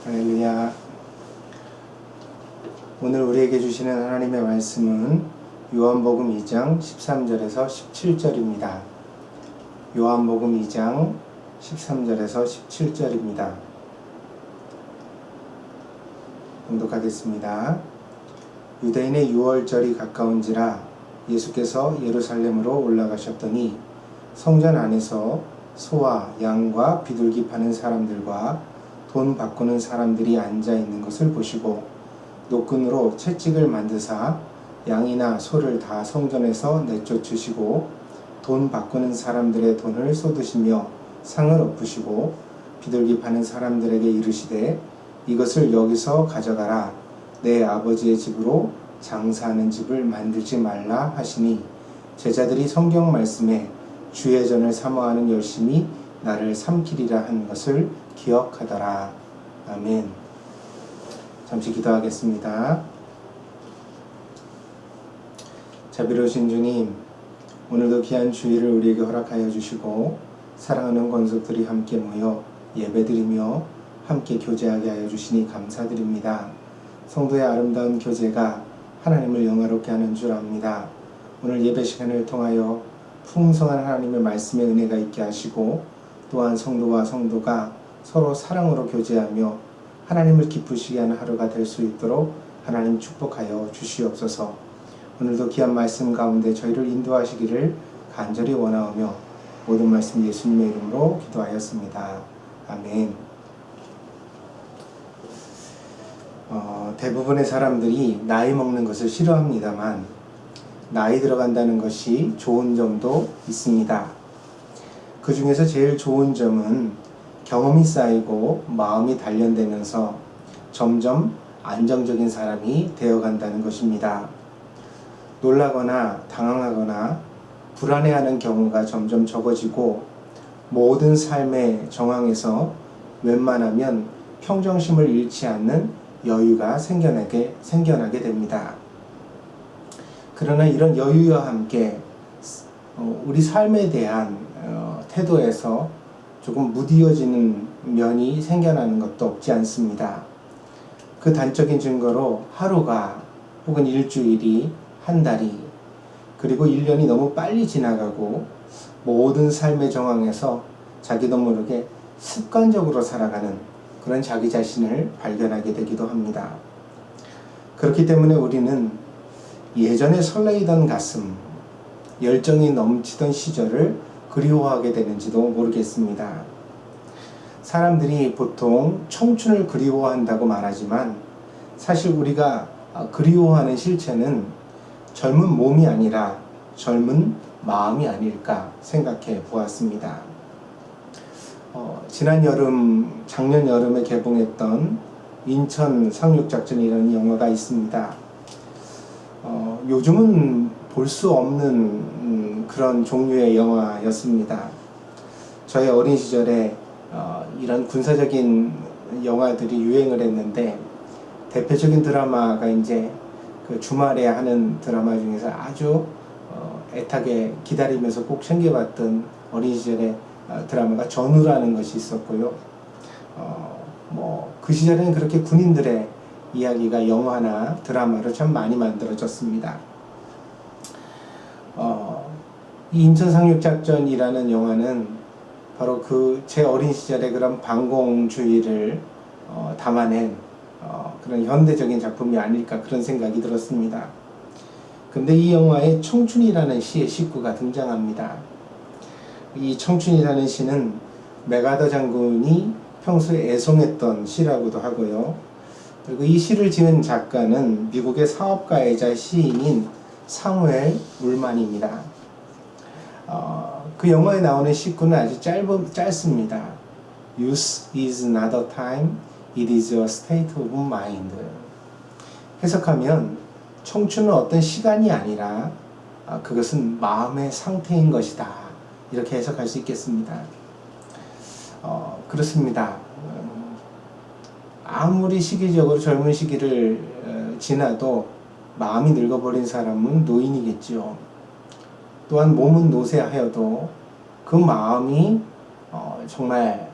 할렐루야. 오늘 우리에게 주시는 하나님의 말씀은 요한복음 2장 13절에서 17절입니다. 요한복음 2장 13절에서 17절입니다. 봉독하겠습니다. 유대인의 유월절이 가까운지라 예수께서 예루살렘으로 올라가셨더니 성전 안에서 소와 양과 비둘기 파는 사람들과 돈 바꾸는 사람들이 앉아 있는 것을 보시고 노끈으로 채찍을 만드사 양이나 소를 다 성전에서 내쫓으시고 돈 바꾸는 사람들의 돈을 쏟으시며 상을 엎으시고 비둘기 파는 사람들에게 이르시되 이것을 여기서 가져가라. 내 아버지의 집으로 장사하는 집을 만들지 말라 하시니 제자들이 성경 말씀에 주의 전을 사모하는 열심이 나를 삼키리라 한 것을 기억하더라. 아멘. 잠시 기도하겠습니다. 자비로우신 주님, 오늘도 귀한 주일을 우리에게 허락하여 주시고 사랑하는 권속들이 함께 모여 예배드리며 함께 교제하게 하여 주시니 감사드립니다. 성도의 아름다운 교제가 하나님을 영화롭게 하는 줄 압니다. 오늘 예배 시간을 통하여 풍성한 하나님의 말씀의 은혜가 있게 하시고 또한 성도와 성도가 서로 사랑으로 교제하며 하나님을 기쁘시게 하는 하루가 될 수 있도록 하나님 축복하여 주시옵소서. 오늘도 귀한 말씀 가운데 저희를 인도하시기를 간절히 원하오며 모든 말씀 예수님의 이름으로 기도하였습니다. 아멘. 대부분의 사람들이 나이 먹는 것을 싫어합니다만 나이 들어간다는 것이 좋은 점도 있습니다. 그 중에서 제일 좋은 점은 경험이 쌓이고 마음이 단련되면서 점점 안정적인 사람이 되어간다는 것입니다. 놀라거나 당황하거나 불안해하는 경우가 점점 적어지고 모든 삶의 정황에서 웬만하면 평정심을 잃지 않는 여유가 생겨나게 됩니다. 그러나 이런 여유와 함께 우리 삶에 대한 태도에서 조금 무디어지는 면이 생겨나는 것도 없지 않습니다. 그 단적인 증거로 하루가 혹은 일주일이 한 달이 그리고 1년이 너무 빨리 지나가고 모든 삶의 정황에서 자기도 모르게 습관적으로 살아가는 그런 자기 자신을 발견하게 되기도 합니다. 그렇기 때문에 우리는 예전에 설레이던 가슴, 열정이 넘치던 시절을 그리워하게 되는지도 모르겠습니다. 사람들이 보통 청춘을 그리워한다고 말하지만 사실 우리가 그리워하는 실체는 젊은 몸이 아니라 젊은 마음이 아닐까 생각해 보았습니다. 작년 여름에 개봉했던 인천 상륙작전이라는 영화가 있습니다. 요즘은 볼 수 없는 그런 종류의 영화였습니다. 저의 어린 시절에 이런 군사적인 영화들이 유행을 했는데 대표적인 드라마가 이제 그 주말에 하는 드라마 중에서 아주 애타게 기다리면서 꼭 챙겨봤던 어린 시절의 드라마가 전우라는 것이 있었고요. 그 시절에는 그렇게 군인들의 이야기가 영화나 드라마로 참 많이 만들어졌습니다. 이 인천 상륙작전이라는 영화는 바로 제 어린 시절의 그런 반공주의를 담아낸 그런 현대적인 작품이 아닐까 그런 생각이 들었습니다. 근데 이 영화에 청춘이라는 시의 식구가 등장합니다. 이 청춘이라는 시는 맥아더 장군이 평소에 애송했던 시라고도 하고요. 그리고 이 시를 지은 작가는 미국의 사업가이자 시인인 사무엘 울만입니다. 그 영화에 나오는 식구는 아주 짧습니다. Youth is not a time, it is a state of mind. 해석하면 청춘은 어떤 시간이 아니라 그것은 마음의 상태인 것이다. 이렇게 해석할 수 있겠습니다. 그렇습니다. 아무리 시기적으로 젊은 시기를 지나도 마음이 늙어버린 사람은 노인이겠죠. 또한 몸은 노쇠하여도 그 마음이 정말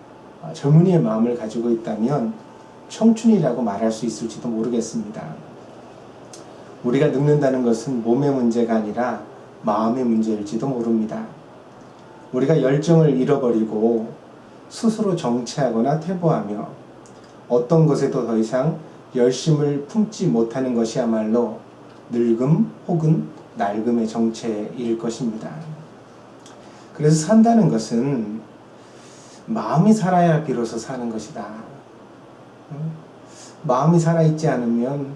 젊은이의 마음을 가지고 있다면 청춘이라고 말할 수 있을지도 모르겠습니다. 우리가 늙는다는 것은 몸의 문제가 아니라 마음의 문제일지도 모릅니다. 우리가 열정을 잃어버리고 스스로 정체하거나 퇴보하며 어떤 것에도 더 이상 열심을 품지 못하는 것이야말로 늙음 혹은 낡음의 정체일 것입니다. 그래서 산다는 것은 마음이 살아야 비로소 사는 것이다. 마음이 살아있지 않으면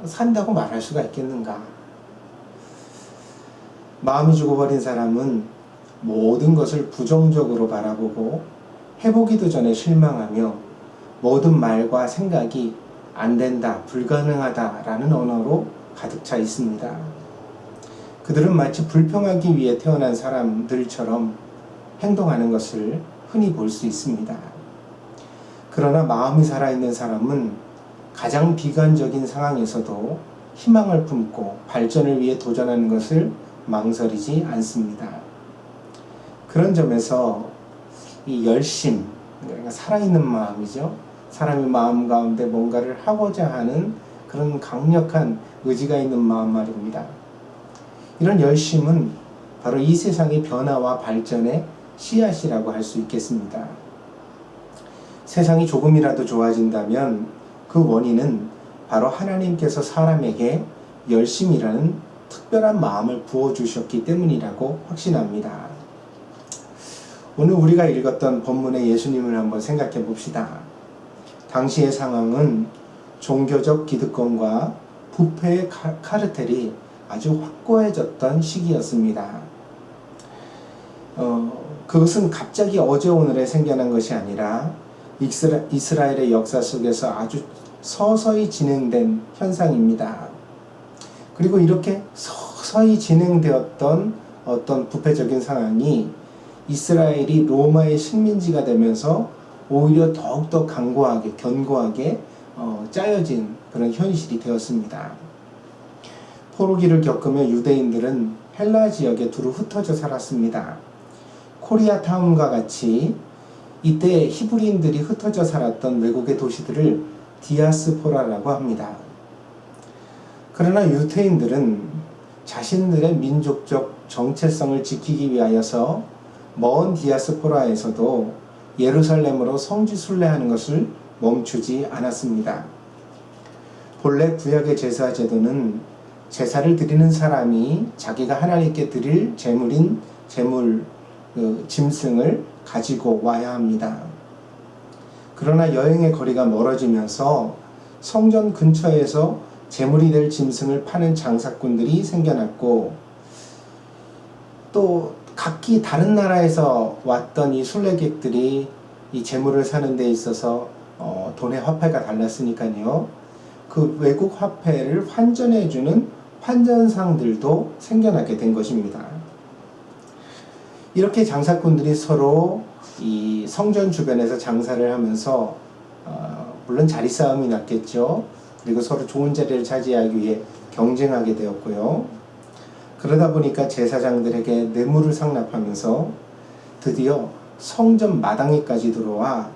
산다고 말할 수가 있겠는가? 마음이 죽어버린 사람은 모든 것을 부정적으로 바라보고 해보기도 전에 실망하며 모든 말과 생각이 안 된다, 불가능하다라는 언어로 가득 차 있습니다. 그들은 마치 불평하기 위해 태어난 사람들처럼 행동하는 것을 흔히 볼 수 있습니다. 그러나 마음이 살아있는 사람은 가장 비관적인 상황에서도 희망을 품고 발전을 위해 도전하는 것을 망설이지 않습니다. 그런 점에서 이 열심, 그러니까 살아있는 마음이죠. 사람의 마음 가운데 뭔가를 하고자 하는 그런 강력한 의지가 있는 마음 말입니다. 이런 열심은 바로 이 세상의 변화와 발전의 씨앗이라고 할 수 있겠습니다. 세상이 조금이라도 좋아진다면 그 원인은 바로 하나님께서 사람에게 열심이라는 특별한 마음을 부어주셨기 때문이라고 확신합니다. 오늘 우리가 읽었던 본문의 예수님을 한번 생각해 봅시다. 당시의 상황은 종교적 기득권과 부패의 카르텔이 아주 확고해졌던 시기였습니다. 그것은 갑자기 어제 오늘에 생겨난 것이 아니라 이스라엘의 역사 속에서 아주 서서히 진행된 현상입니다. 그리고 이렇게 서서히 진행되었던 어떤 부패적인 상황이 이스라엘이 로마의 식민지가 되면서 오히려 더욱더 견고하게 짜여진 그런 현실이 되었습니다. 포로기를 겪으며 유대인들은 헬라 지역에 두루 흩어져 살았습니다. 코리아타운과 같이 이때 히브리인들이 흩어져 살았던 외국의 도시들을 디아스포라라고 합니다. 그러나 유대인들은 자신들의 민족적 정체성을 지키기 위하여서 먼 디아스포라에서도 예루살렘으로 성지 순례하는 것을 멈추지 않았습니다. 본래 구약의 제사 제도는 제사를 드리는 사람이 자기가 하나님께 드릴 짐승을 가지고 와야 합니다. 그러나 여행의 거리가 멀어지면서 성전 근처에서 제물이 될 짐승을 파는 장사꾼들이 생겨났고, 또 각기 다른 나라에서 왔던 이 순례객들이 이 제물을 사는 데 있어서 돈의 화폐가 달랐으니까요, 그 외국 화폐를 환전해주는 환전상들도 생겨나게 된 것입니다. 이렇게 장사꾼들이 서로 이 성전 주변에서 장사를 하면서 물론 자리 싸움이 났겠죠. 그리고 서로 좋은 자리를 차지하기 위해 경쟁하게 되었고요. 그러다 보니까 제사장들에게 뇌물을 상납하면서 드디어 성전 마당에까지 들어와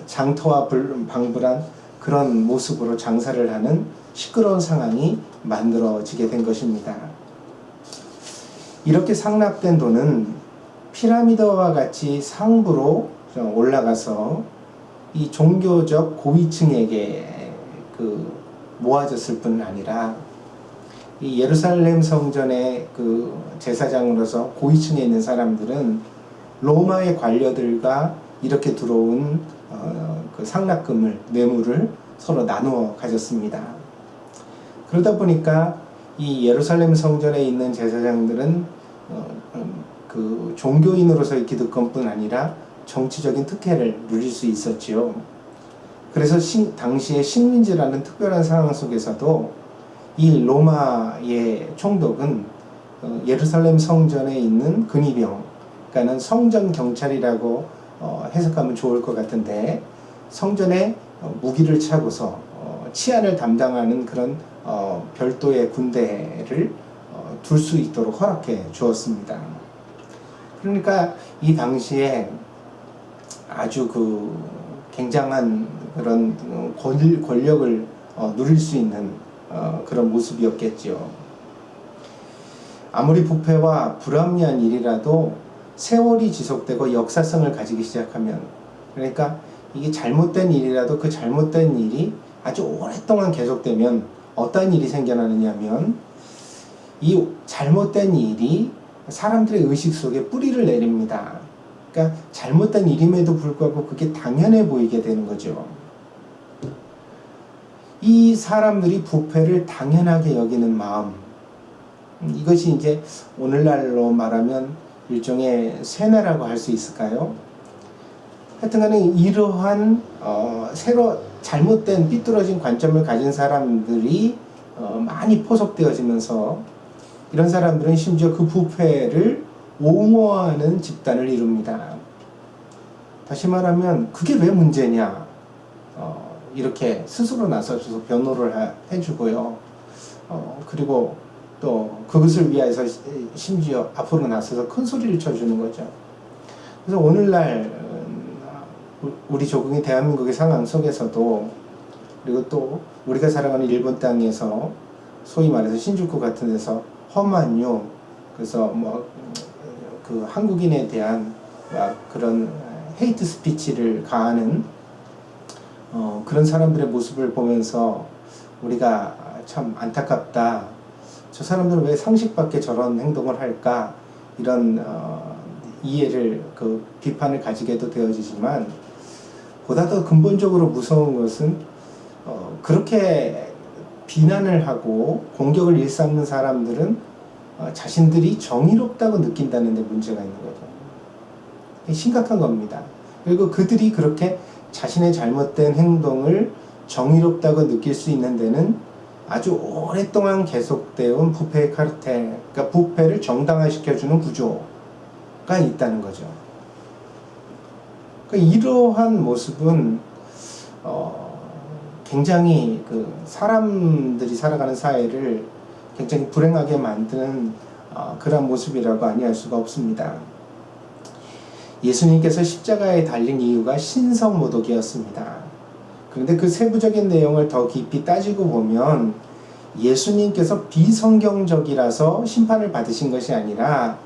장터와 방불한 그런 모습으로 장사를 하는 시끄러운 상황이 만들어지게 된 것입니다. 이렇게 상납된 돈은 피라미드와 같이 상부로 올라가서 이 종교적 고위층에게 모아졌을 뿐 아니라 이 예루살렘 성전의 그 제사장으로서 고위층에 있는 사람들은 로마의 관료들과 이렇게 들어온 그 상납금을, 뇌물을 서로 나누어 가졌습니다. 그러다 보니까 이 예루살렘 성전에 있는 제사장들은 그 종교인으로서의 기득권뿐 아니라 정치적인 특혜를 누릴 수 있었지요. 그래서 당시의 식민지라는 특별한 상황 속에서도 이 로마의 총독은 예루살렘 성전에 있는 근위병, 그러니까는 성전 경찰이라고 해석하면 좋을 것 같은데, 성전에 무기를 차고서 치안을 담당하는 그런 별도의 군대를 둘 수 있도록 허락해 주었습니다. 그러니까 이 당시에 아주 굉장한 그런 권력을 누릴 수 있는 그런 모습이었겠죠. 아무리 부패와 불합리한 일이라도 세월이 지속되고 역사성을 가지기 시작하면, 그러니까 이게 잘못된 일이라도 그 잘못된 일이 아주 오랫동안 계속되면 어떤 일이 생겨나느냐면, 이 잘못된 일이 사람들의 의식 속에 뿌리를 내립니다. 그러니까 잘못된 일임에도 불구하고 그게 당연해 보이게 되는 거죠. 이 사람들이 부패를 당연하게 여기는 마음, 이것이 이제 오늘날로 말하면 일종의 세뇌라고 할 수 있을까요? 하여튼간에 이러한 새로 잘못된 삐뚤어진 관점을 가진 사람들이 많이 포섭되어지면서, 이런 사람들은 심지어 그 부패를 옹호하는 집단을 이룹니다. 다시 말하면 그게 왜 문제냐, 이렇게 스스로 나서서 변호를 해주고요. 그리고 또 그것을 위해서 심지어 앞으로 나서서 큰 소리를 쳐주는 거죠. 그래서 오늘날 우리 조국이 대한민국의 상황 속에서도, 그리고 또 우리가 살아가는 일본 땅에서 소위 말해서 신주쿠 같은 데서 험한유, 그래서 그 한국인에 대한 그런 헤이트 스피치를 가하는 그런 사람들의 모습을 보면서 우리가 참 안타깝다, 저 사람들은 왜 상식밖에 저런 행동을 할까, 이런 이해를, 그 비판을 가지게도 되어지지만, 보다 더 근본적으로 무서운 것은 그렇게 비난을 하고 공격을 일삼는 사람들은 자신들이 정의롭다고 느낀다는 데 문제가 있는 거죠. 심각한 겁니다. 그리고 그들이 그렇게 자신의 잘못된 행동을 정의롭다고 느낄 수 있는 데는 아주 오랫동안 계속되어 온 부패의 카르텔, 그러니까 부패를 정당화시켜주는 구조가 있다는 거죠. 그러니까 이러한 모습은 굉장히 그 사람들이 살아가는 사회를 굉장히 불행하게 만드는 그런 모습이라고 아니할 수가 없습니다. 예수님께서 십자가에 달린 이유가 신성모독이었습니다. 그런데 그 세부적인 내용을 더 깊이 따지고 보면, 예수님께서 비성경적이라서 심판을 받으신 것이 아니라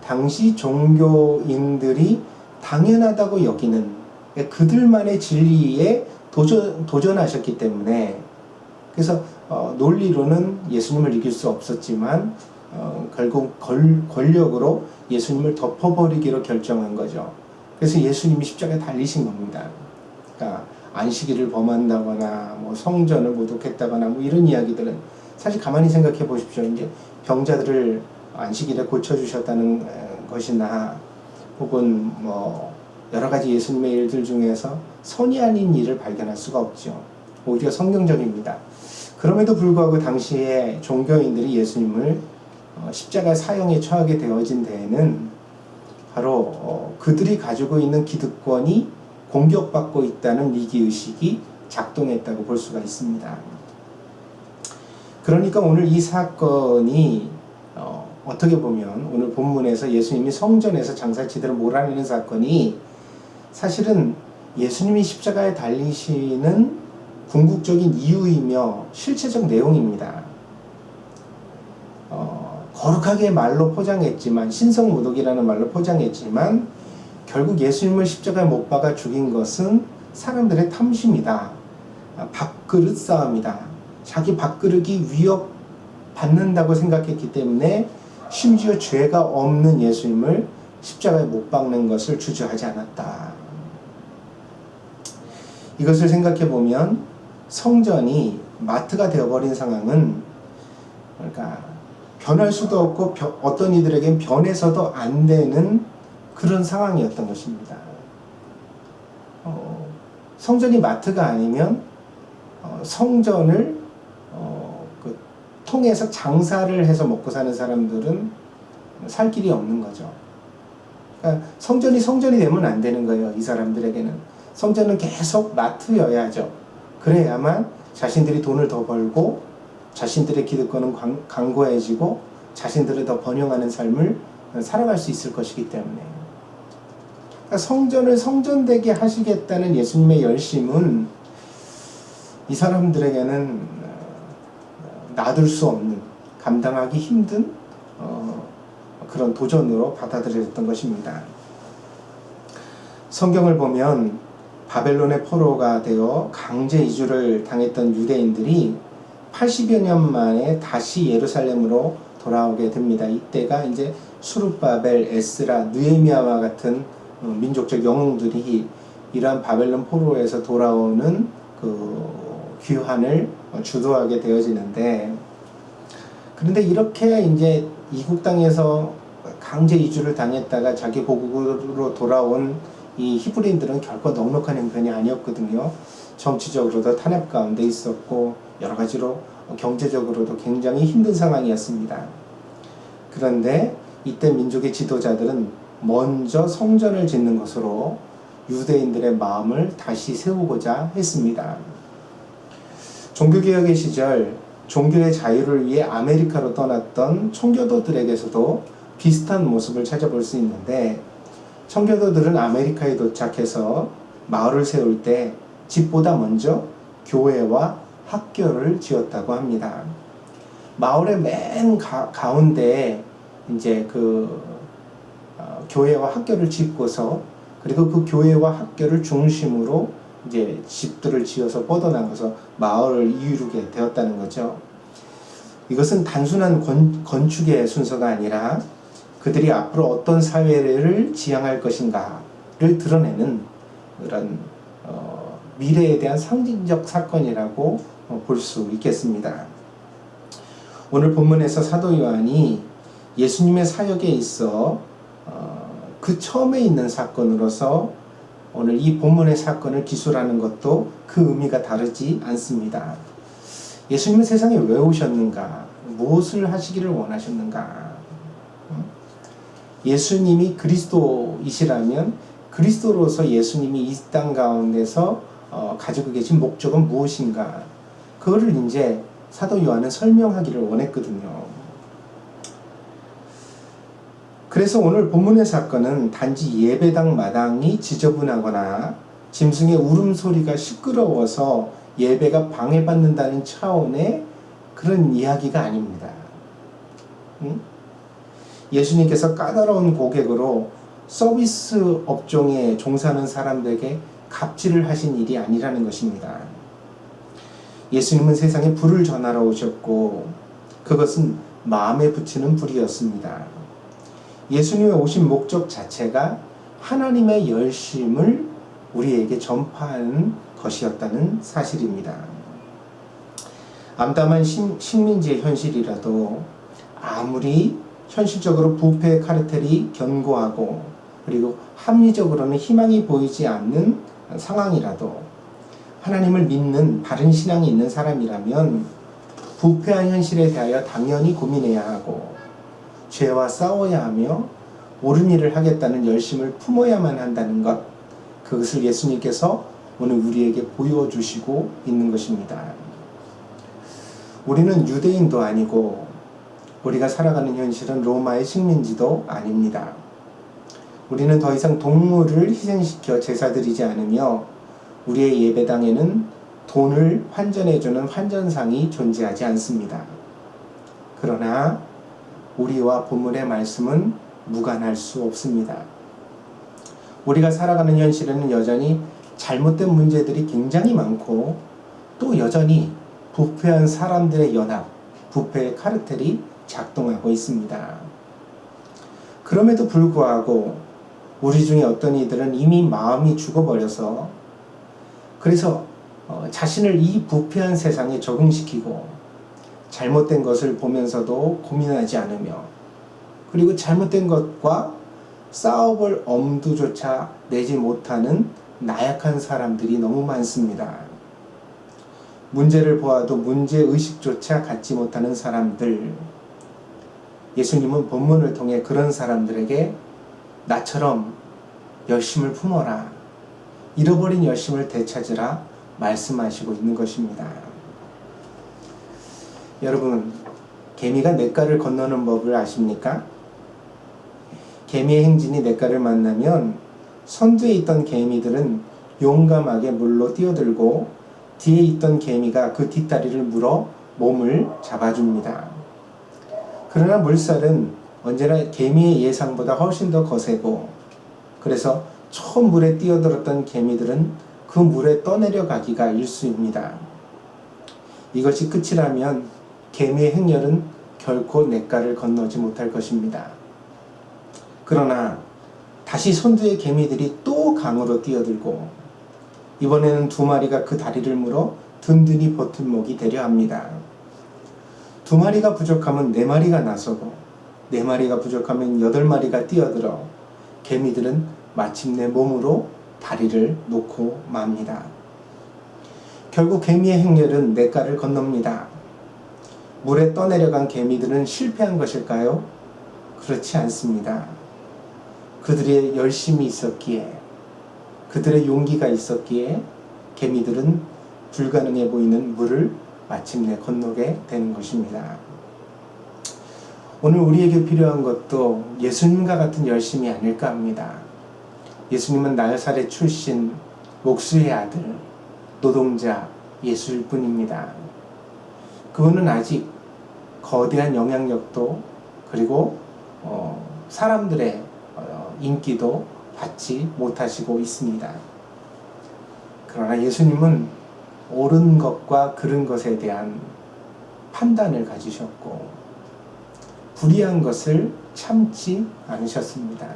당시 종교인들이 당연하다고 여기는, 그들만의 진리에 도전하셨기 때문에, 그래서 논리로는 예수님을 이길 수 없었지만 결국 권력으로 예수님을 덮어버리기로 결정한 거죠. 그래서 예수님이 십자가에 달리신 겁니다. 그러니까 안식일을 범한다거나 성전을 모독했다거나 이런 이야기들은 사실 가만히 생각해 보십시오. 이제 병자들을 안식일에 고쳐주셨다는 것이나, 혹은 여러 가지 예수님의 일들 중에서 선이 아닌 일을 발견할 수가 없죠. 오히려 성경적입니다. 그럼에도 불구하고 당시에 종교인들이 예수님을 십자가 사형에 처하게 되어진 데에는 바로 그들이 가지고 있는 기득권이 공격받고 있다는 위기의식이 작동했다고 볼 수가 있습니다. 그러니까 오늘 이 사건이 어떻게 보면 오늘 본문에서 예수님이 성전에서 장사치들을 몰아내는 사건이 사실은 예수님이 십자가에 달리시는 궁극적인 이유이며 실체적 내용입니다. 거룩하게 말로 포장했지만, 신성모독이라는 말로 포장했지만, 결국 예수님을 십자가에 못 박아 죽인 것은 사람들의 탐심이다. 밥그릇 싸움이다. 자기 밥그릇이 위협받는다고 생각했기 때문에 심지어 죄가 없는 예수님을 십자가에 못 박는 것을 주저하지 않았다. 이것을 생각해 보면 성전이 마트가 되어버린 상황은, 그러니까 변할 수도 없고 어떤 이들에겐 변해서도 안 되는 그런 상황이었던 것입니다. 성전이 마트가 아니면 성전을 통해서 장사를 해서 먹고 사는 사람들은 살 길이 없는 거죠. 그러니까 성전이 되면 안 되는 거예요. 이 사람들에게는 성전은 계속 마트여야죠. 그래야만 자신들이 돈을 더 벌고 자신들의 기득권은 강고해지고 자신들을 더 번영하는 삶을 살아갈 수 있을 것이기 때문에, 그러니까 성전을 성전되게 하시겠다는 예수님의 열심은 이 사람들에게는 놔둘 수 없는, 감당하기 힘든 그런 도전으로 받아들여졌던 것입니다. 성경을 보면 바벨론의 포로가 되어 강제 이주를 당했던 유대인들이 80여 년 만에 다시 예루살렘으로 돌아오게 됩니다. 이때가 이제 수룹바벨, 에스라, 느헤미야와 같은 민족적 영웅들이 이러한 바벨론 포로에서 돌아오는 그 귀환을 주도하게 되어지는데, 그런데 이렇게 이제 이국 땅에서 강제 이주를 당했다가 자기 고국으로 돌아온 이 히브리인들은 결코 넉넉한 형편이 아니었거든요. 정치적으로도 탄압 가운데 있었고 여러 가지로 경제적으로도 굉장히 힘든 상황이었습니다. 그런데 이때 민족의 지도자들은 먼저 성전을 짓는 것으로 유대인들의 마음을 다시 세우고자 했습니다. 종교개혁의 시절 종교의 자유를 위해 아메리카로 떠났던 청교도들에게서도 비슷한 모습을 찾아볼 수 있는데, 청교도들은 아메리카에 도착해서 마을을 세울 때 집보다 먼저 교회와 학교를 지었다고 합니다. 마을의 맨 가운데에 이제 교회와 학교를 짓고서, 그리고 그 교회와 학교를 중심으로 이제 집들을 지어서 뻗어나가서 마을을 이루게 되었다는 거죠. 이것은 단순한 건축의 순서가 아니라 그들이 앞으로 어떤 사회를 지향할 것인가를 드러내는 그런 미래에 대한 상징적 사건이라고 볼 수 있겠습니다. 오늘 본문에서 사도 요한이 예수님의 사역에 있어 그 처음에 있는 사건으로서 오늘 이 본문의 사건을 기술하는 것도 그 의미가 다르지 않습니다. 예수님은 세상에 왜 오셨는가? 무엇을 하시기를 원하셨는가? 예수님이 그리스도이시라면 그리스도로서 예수님이 이 땅 가운데서 가지고 계신 목적은 무엇인가? 그거를 이제 사도 요한은 설명하기를 원했거든요. 그래서 오늘 본문의 사건은 단지 예배당 마당이 지저분하거나 짐승의 울음소리가 시끄러워서 예배가 방해받는다는 차원의 그런 이야기가 아닙니다. 예수님께서 까다로운 고객으로 서비스 업종에 종사하는 사람들에게 갑질을 하신 일이 아니라는 것입니다. 예수님은 세상에 불을 전하러 오셨고 그것은 마음에 붙이는 불이었습니다. 예수님의 오신 목적 자체가 하나님의 열심을 우리에게 전파하는 것이었다는 사실입니다. 암담한 식민지의 현실이라도 아무리 현실적으로 부패 카르텔이 견고하고 그리고 합리적으로는 희망이 보이지 않는 상황이라도 하나님을 믿는 바른 신앙이 있는 사람이라면 부패한 현실에 대하여 당연히 고민해야 하고 죄와 싸워야 하며 옳은 일을 하겠다는 열심을 품어야만 한다는 것, 그것을 예수님께서 오늘 우리에게 보여주시고 있는 것입니다. 우리는 유대인도 아니고 우리가 살아가는 현실은 로마의 식민지도 아닙니다. 우리는 더 이상 동물을 희생시켜 제사드리지 않으며 우리의 예배당에는 돈을 환전해주는 환전상이 존재하지 않습니다. 그러나 우리와 본문의 말씀은 무관할 수 없습니다. 우리가 살아가는 현실에는 여전히 잘못된 문제들이 굉장히 많고 또 여전히 부패한 사람들의 연합, 부패의 카르텔이 작동하고 있습니다. 그럼에도 불구하고 우리 중에 어떤 이들은 이미 마음이 죽어버려서 그래서 자신을 이 부패한 세상에 적응시키고 잘못된 것을 보면서도 고민하지 않으며 그리고 잘못된 것과 싸워볼 엄두조차 내지 못하는 나약한 사람들이 너무 많습니다. 문제를 보아도 문제의식조차 갖지 못하는 사람들, 예수님은 본문을 통해 그런 사람들에게 나처럼 열심을 품어라, 잃어버린 열심을 되찾으라 말씀하시고 있는 것입니다. 여러분, 개미가 냇가를 건너는 법을 아십니까? 개미의 행진이 냇가를 만나면 선두에 있던 개미들은 용감하게 물로 뛰어들고 뒤에 있던 개미가 그 뒷다리를 물어 몸을 잡아줍니다. 그러나 물살은 언제나 개미의 예상보다 훨씬 더 거세고, 그래서 처음 물에 뛰어들었던 개미들은 그 물에 떠내려가기가 일쑤입니다. 이것이 끝이라면 개미의 행렬은 결코 냇가를 건너지 못할 것입니다. 그러나 다시 선두의 개미들이 또 강으로 뛰어들고, 이번에는 2마리가 그 다리를 물어 든든히 버팀목이 되려 합니다. 2마리가 부족하면 4마리가 나서고, 4마리가 부족하면 8마리가 뛰어들어 개미들은 마침내 몸으로 다리를 놓고 맙니다. 결국 개미의 행렬은 냇가를 건넙니다. 물에 떠내려간 개미들은 실패한 것일까요? 그렇지 않습니다. 그들의 열심이 있었기에, 그들의 용기가 있었기에 개미들은 불가능해 보이는 물을 마침내 건너게 되는 것입니다. 오늘 우리에게 필요한 것도 예수님과 같은 열심이 아닐까 합니다. 예수님은 나사렛 출신 목수의 아들, 노동자 예수일 뿐입니다. 그분은 아직 거대한 영향력도, 그리고 사람들의 인기도 받지 못하시고 있습니다. 그러나 예수님은 옳은 것과 그른 것에 대한 판단을 가지셨고, 불의한 것을 참지 않으셨습니다.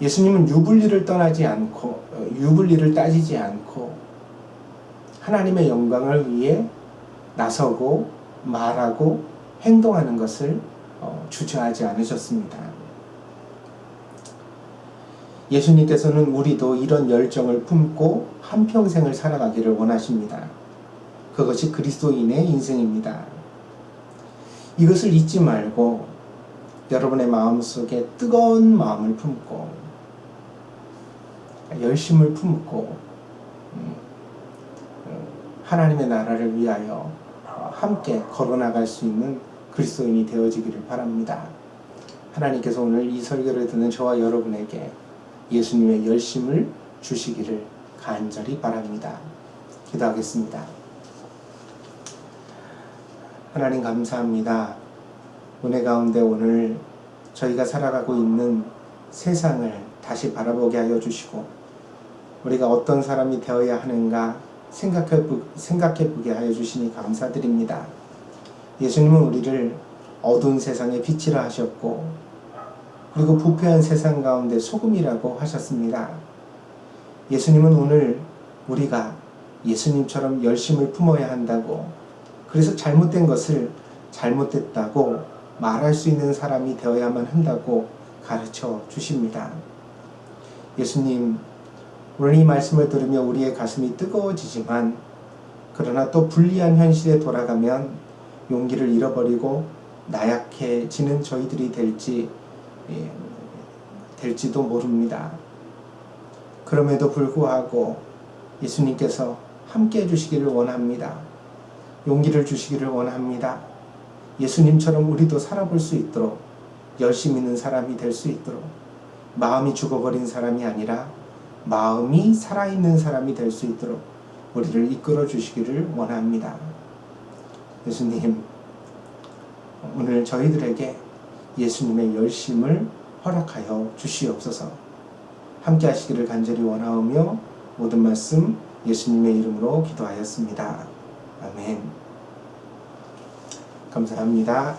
예수님은 유불리를 떠나지 않고, 유불리를 따지지 않고 하나님의 영광을 위해 나서고 말하고 행동하는 것을 주저하지 않으셨습니다. 예수님께서는 우리도 이런 열정을 품고 한평생을 살아가기를 원하십니다. 그것이 그리스도인의 인생입니다. 이것을 잊지 말고 여러분의 마음속에 뜨거운 마음을 품고 열심을 품고 하나님의 나라를 위하여 함께 걸어나갈 수 있는 그리스도인이 되어지기를 바랍니다. 하나님께서 오늘 이 설교를 듣는 저와 여러분에게 예수님의 열심을 주시기를 간절히 바랍니다. 기도하겠습니다. 하나님 감사합니다. 은혜 가운데 오늘 저희가 살아가고 있는 세상을 다시 바라보게 하여 주시고, 우리가 어떤 사람이 되어야 하는가 생각해 보게 하여 주시니 감사드립니다. 예수님은 우리를 어두운 세상의 빛이라 하셨고, 그리고 부패한 세상 가운데 소금이라고 하셨습니다. 예수님은 오늘 우리가 예수님처럼 열심을 품어야 한다고, 그래서 잘못된 것을 잘못됐다고 말할 수 있는 사람이 되어야만 한다고 가르쳐 주십니다. 예수님, 오늘 이 말씀을 들으며 우리의 가슴이 뜨거워지지만, 그러나 또 불리한 현실에 돌아가면 용기를 잃어버리고 나약해지는 저희들이 될지도 모릅니다. 그럼에도 불구하고 예수님께서 함께 해주시기를 원합니다. 용기를 주시기를 원합니다. 예수님처럼 우리도 살아볼 수 있도록, 열심 있는 사람이 될 수 있도록, 마음이 죽어버린 사람이 아니라 마음이 살아있는 사람이 될 수 있도록 우리를 이끌어 주시기를 원합니다. 예수님, 오늘 저희들에게 예수님의 열심을 허락하여 주시옵소서. 함께 하시기를 간절히 원하오며 모든 말씀 예수님의 이름으로 기도하였습니다. 아멘. 감사합니다.